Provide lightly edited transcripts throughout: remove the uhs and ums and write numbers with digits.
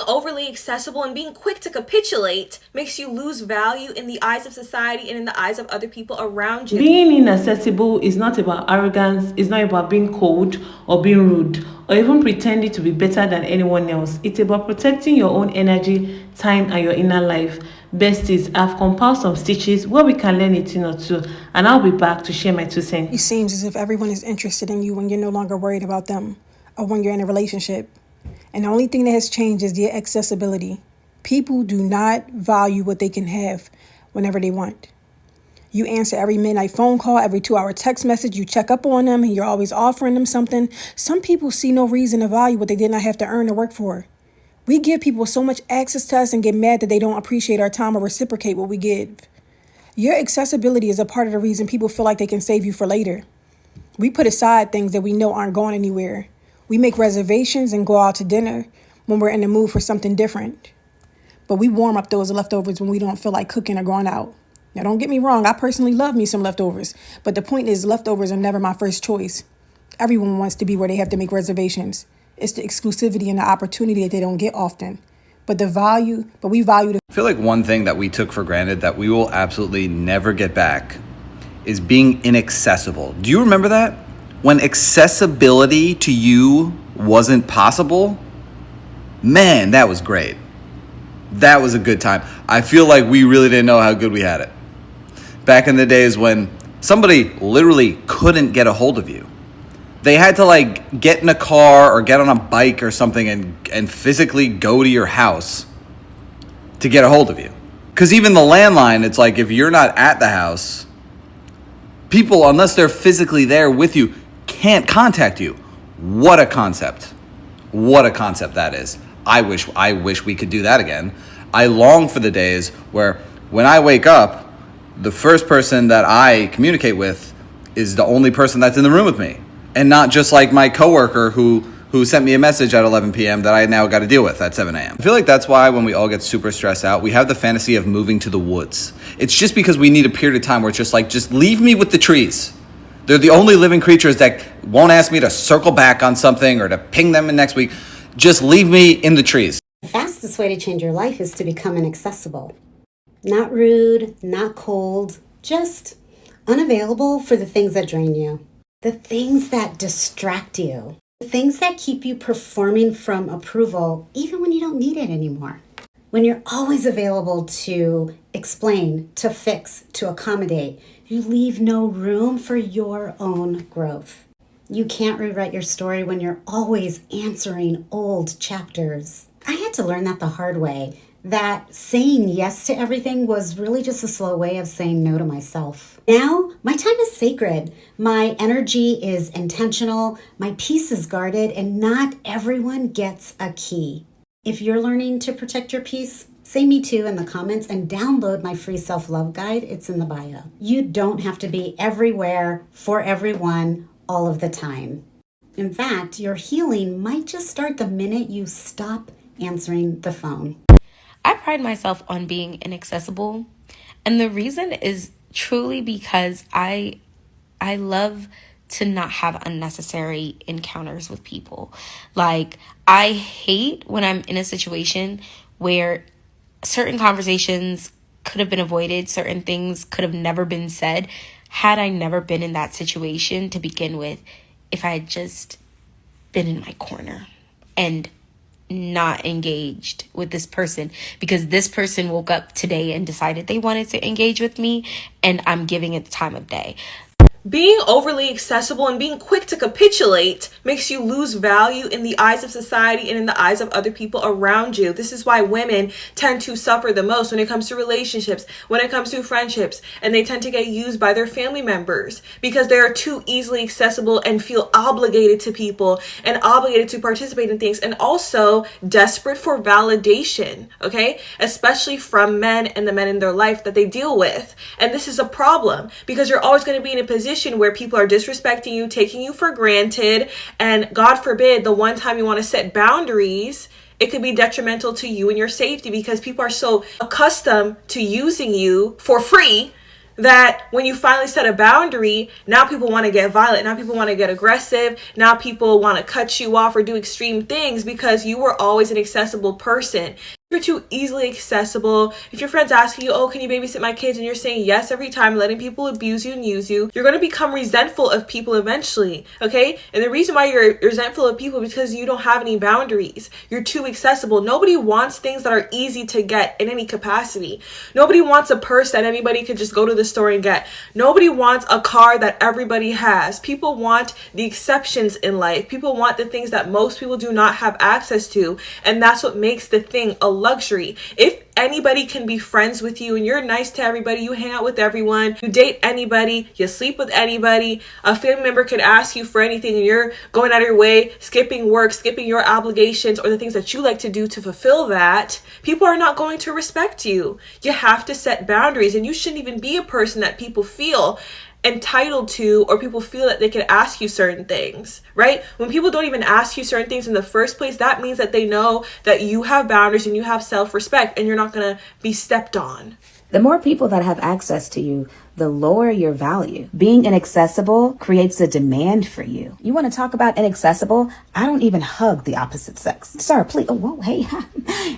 overly accessible and being quick to capitulate makes you lose value in the eyes of society and in the eyes of other people around you. Being inaccessible is not about arrogance, it's not about being cold or being rude or even pretending to be better than anyone else. It's about protecting your own energy, time, and your inner life. Besties, I've compiled some stitches where we can learn a thing or two, and I'll be back to share my 2 cents. It seems as if everyone is interested in you when you're no longer worried about them or when you're in a relationship. And the only thing that has changed is the accessibility. People do not value what they can have whenever they want. You answer every midnight phone call, every 2-hour text message, you check up on them, and you're always offering them something. Some people see no reason to value what they did not have to earn or work for. We give people so much access to us and get mad that they don't appreciate our time or reciprocate what we give. Your accessibility is a part of the reason people feel like they can save you for later. We put aside things that we know aren't going anywhere. We make reservations and go out to dinner when we're in the mood for something different. But we warm up those leftovers when we don't feel like cooking or going out. Now, don't get me wrong, I personally love me some leftovers. But the point is, leftovers are never my first choice. Everyone wants to be where they have to make reservations. It's the exclusivity and the opportunity that they don't get often. But we value the... I feel like one thing that we took for granted that we will absolutely never get back is being inaccessible. Do you remember that? When accessibility to you wasn't possible? Man, that was great. That was a good time. I feel like we really didn't know how good we had it. Back in the days when somebody literally couldn't get a hold of you. They had to get in a car or get on a bike or something and physically go to your house to get a hold of you. Because even the landline, it's like if you're not at the house, people, unless they're physically there with you, can't contact you. What a concept. What a concept that is. I wish we could do that again. I long for the days where when I wake up, the first person that I communicate with is the only person that's in the room with me. And not just like my coworker who sent me a message at 11 p.m. that I now got to deal with at 7 a.m. I feel like that's why when we all get super stressed out, we have the fantasy of moving to the woods. It's just because we need a period of time where it's just leave me with the trees. They're the only living creatures that won't ask me to circle back on something or to ping them in next week. Just leave me in the trees. The fastest way to change your life is to become inaccessible. Not rude, not cold, just unavailable for the things that drain you. The things that distract you. The things that keep you performing from approval even when you don't need it anymore. When you're always available to explain, to fix, to accommodate, you leave no room for your own growth. You can't rewrite your story when you're always answering old chapters. I had to learn that the hard way, that saying yes to everything was really just a slow way of saying no to myself. Now, my time is sacred. My energy is intentional, my peace is guarded, and not everyone gets a key. If you're learning to protect your peace, say me too in the comments and download my free self-love guide. It's in the bio. You don't have to be everywhere for everyone all of the time. In fact, your healing might just start the minute you stop answering the phone. I pride myself on being inaccessible, and the reason is truly because I love to not have unnecessary encounters with people. Like, I hate when I'm in a situation where certain conversations could have been avoided, certain things could have never been said had I never been in that situation to begin with, if I had just been in my corner and not engaged with this person, because this person woke up today and decided they wanted to engage with me, and I'm giving it the time of day. Being overly accessible and being quick to capitulate makes you lose value in the eyes of society and in the eyes of other people around you. This is why women tend to suffer the most when it comes to relationships, when it comes to friendships, and they tend to get used by their family members because they are too easily accessible and feel obligated to people and obligated to participate in things, and also desperate for validation, okay? Especially from men and the men in their life that they deal with. And this is a problem because you're always going to be in a position where people are disrespecting you, taking you for granted, and God forbid, the one time you want to set boundaries, it could be detrimental to you and your safety because people are so accustomed to using you for free that when you finally set a boundary, now people want to get violent. Now people want to get aggressive. Now people want to cut you off or do extreme things because you were always an accessible person. You're too easily accessible. If your friend's asking you, oh, can you babysit my kids? And you're saying yes every time, letting people abuse you and use you, you're going to become resentful of people eventually, okay? And the reason why you're resentful of people is because you don't have any boundaries. You're too accessible. Nobody wants things that are easy to get in any capacity. Nobody wants a purse that anybody could just go to the store and get. Nobody wants a car that everybody has. People want the exceptions in life. People want the things that most people do not have access to. And that's what makes the thing a luxury. If anybody can be friends with you and you're nice to everybody, you hang out with everyone, you date anybody, you sleep with anybody, a family member can ask you for anything and you're going out of your way, skipping work, skipping your obligations or the things that you like to do to fulfill that, people are not going to respect you. You have to set boundaries, and you shouldn't even be a person that people feel entitled to, or people feel that they can ask you certain things, right? When people don't even ask you certain things in the first place, that means that they know that you have boundaries and you have self-respect and you're not going to be stepped on. The more people that have access to you, the lower your value. Being inaccessible creates a demand for you. You want to talk about inaccessible? I don't even hug the opposite sex. Sir, please. Oh, whoa, hey,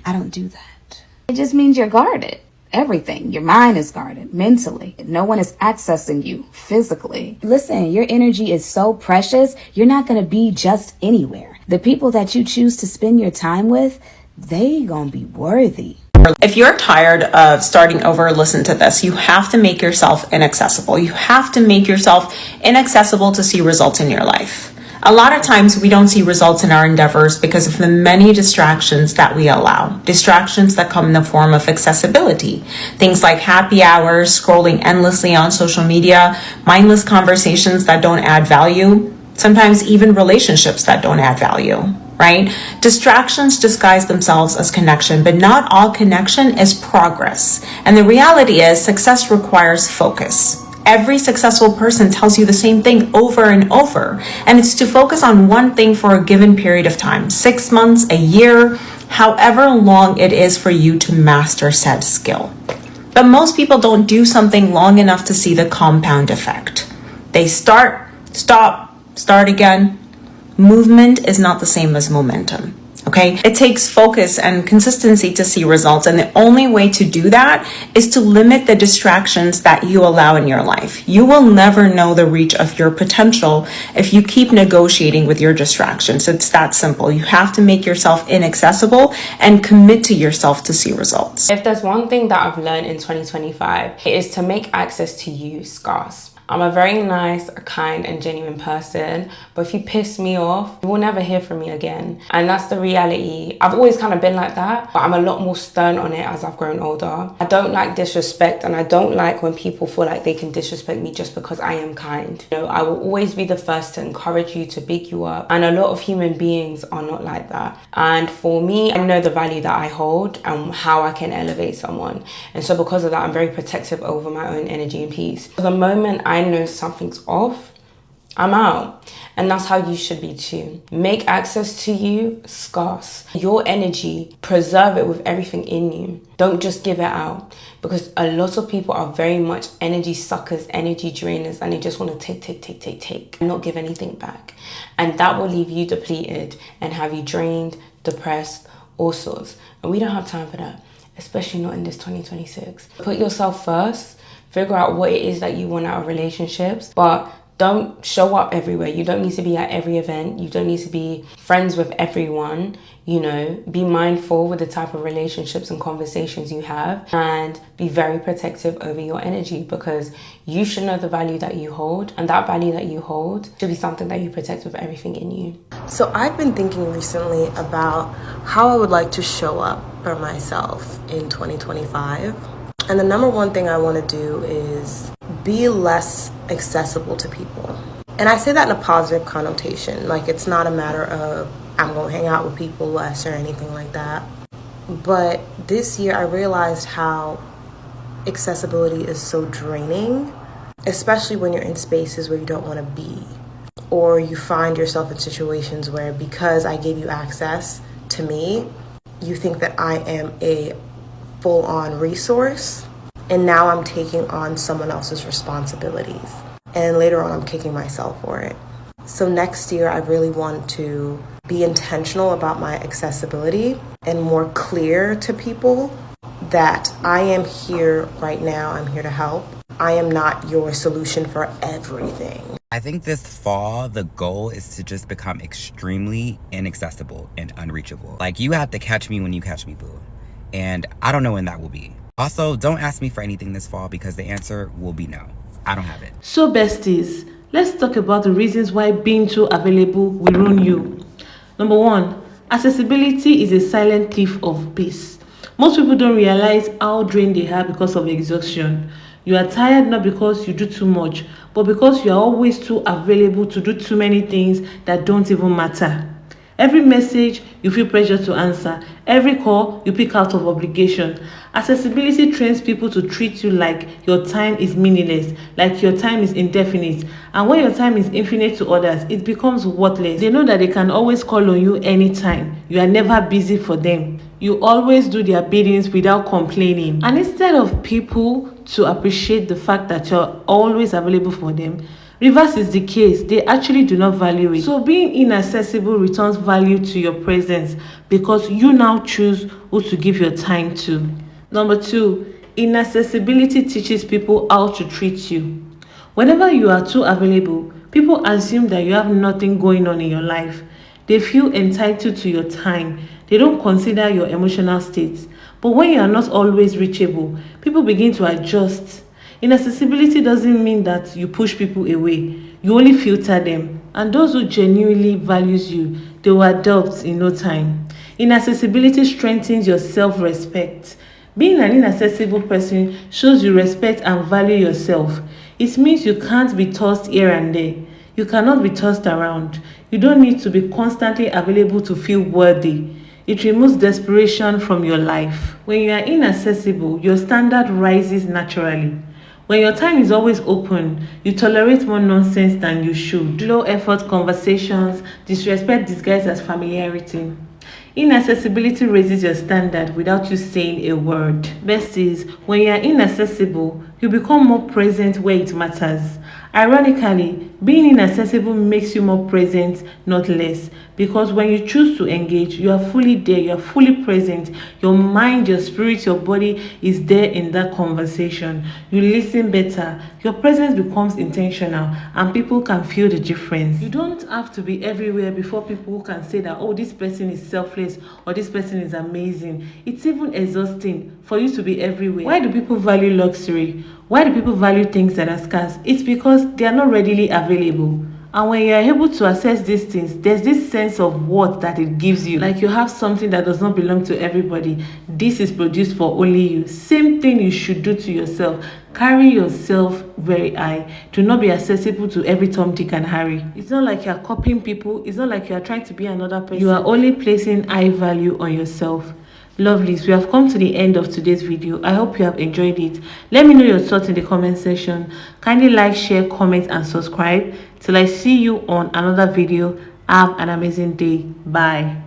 I don't do that. It just means you're guarded. Everything. Your mind is guarded mentally. No one is accessing you physically. Listen, your energy is so precious. You're not going to be just anywhere. The people that you choose to spend your time with, they gonna be worthy. If you're tired of starting over, listen to this. You have to make yourself inaccessible. You have to make yourself inaccessible to see results in your life. A lot of times we don't see results in our endeavors because of the many distractions that we allow. Distractions that come in the form of accessibility. Things like happy hours, scrolling endlessly on social media, mindless conversations that don't add value, sometimes even relationships that don't add value, right? Distractions disguise themselves as connection, but not all connection is progress. And the reality is success requires focus. Every successful person tells you the same thing over and over, and it's to focus on one thing for a given period of time, 6 months, a year, however long it is for you to master said skill. But most people don't do something long enough to see the compound effect. They start, stop, start again. Movement is not the same as momentum. Okay, it takes focus and consistency to see results. And the only way to do that is to limit the distractions that you allow in your life. You will never know the reach of your potential if you keep negotiating with your distractions. It's that simple. You have to make yourself inaccessible and commit to yourself to see results. If there's one thing that I've learned in 2025, it is to make access to you scarce. I'm a very nice, kind, and genuine person, but if you piss me off, you will never hear from me again. And that's the reality. I've always kind of been like that, but I'm a lot more stern on it as I've grown older. I don't like disrespect, and I don't like when people feel like they can disrespect me just because I am kind. You know, I will always be the first to encourage you, to big you up, and a lot of human beings are not like that. And for me, I know the value that I hold and how I can elevate someone. And so because of that, I'm very protective over my own energy and peace. The moment I know something's off, I'm out. And that's how you should be too. Make access to you scarce. Your energy, preserve it with everything in you. Don't just give it out, because a lot of people are very much energy suckers, energy drainers, and they just want to take and not give anything back. And that will leave you depleted and have you drained, depressed, all sorts. And we don't have time for that, especially not in this 2026. Put yourself first. Figure out what it is that you want out of relationships, but don't show up everywhere. You don't need to be at every event. You don't need to be friends with everyone. You know, be mindful with the type of relationships and conversations you have, and be very protective over your energy, because you should know the value that you hold, and that value that you hold should be something that you protect with everything in you. So I've been thinking recently about how I would like to show up for myself in 2025. And the number one thing I want to do is be less accessible to people. And I say that in a positive connotation. Like, it's not a matter of I'm going to hang out with people less or anything like that. But this year I realized how accessibility is so draining, especially when you're in spaces where you don't want to be. Or you find yourself in situations where, because I gave you access to me, you think that I am a full-on resource, And now I'm taking on someone else's responsibilities. And later on, I'm kicking myself for it. So next year, I really want to be intentional about my accessibility and more clear to people that I am here right now. I'm here to help. I am not your solution for everything. I think this fall, the goal is to just become extremely inaccessible and unreachable. Like, you have to catch me when you catch me, boo. And I don't know when that will be. Also, don't ask me for anything this fall because the answer will be no. I don't have it. So besties, let's talk about the reasons why being too available will ruin you. Number 1, accessibility is a silent thief of peace. Most people don't realize how drained they are because of exhaustion. You are tired not because you do too much, but because you are always too available to do too many things that don't even matter. Every message you feel pressure to answer, every call you pick out of obligation. Accessibility trains people to treat you like your time is meaningless, like your time is indefinite. And when your time is infinite to others, it becomes worthless. They know that they can always call on you anytime. You are never busy for them. You always do their biddings without complaining. And instead of people to appreciate the fact that you're always available for them, reverse is the case. They actually do not value it. So being inaccessible returns value to your presence because you now choose who to give your time to. Number 2, inaccessibility teaches people how to treat you. Whenever you are too available, people assume that you have nothing going on in your life. They feel entitled to your time. They don't consider your emotional states. But when you are not always reachable, people begin to adjust. Inaccessibility doesn't mean that you push people away. You only filter them. And those who genuinely values you, they will adopt in no time. Inaccessibility strengthens your self-respect. Being an inaccessible person shows you respect and value yourself. It means you can't be tossed here and there. You cannot be tossed around. You don't need to be constantly available to feel worthy. It removes desperation from your life. When you are inaccessible, your standard rises naturally. When your time is always open, you tolerate more nonsense than you should. Low effort conversations, disrespect disguised as familiarity. Inaccessibility raises your standard without you saying a word. Besties, when you are inaccessible, you become more present where it matters. Ironically, being inaccessible makes you more present, not less. Because when you choose to engage, you are fully there, you are fully present. Your mind, your spirit, your body is there in that conversation. You listen better. Your presence becomes intentional and people can feel the difference. You don't have to be everywhere before people can say that, oh, this person is selfless or this person is amazing. It's even exhausting for you to be everywhere. Why do people value luxury? Why do people value things that are scarce? It's because they are not readily available. And when you are able to access these things, there's this sense of worth that it gives you. Like you have something that does not belong to everybody. This is produced for only you. Same thing you should do to yourself. Carry yourself very high. Do not be accessible to every Tom, Dick, and Harry. It's not like you're copying people. It's not like you're trying to be another person. You are only placing high value on yourself. Lovelies, we have come to the end of today's video. I hope you have enjoyed it. Let me know your thoughts in the comment section. Kindly like, share, comment, and subscribe. Till I see you on another video. Have an amazing day. Bye.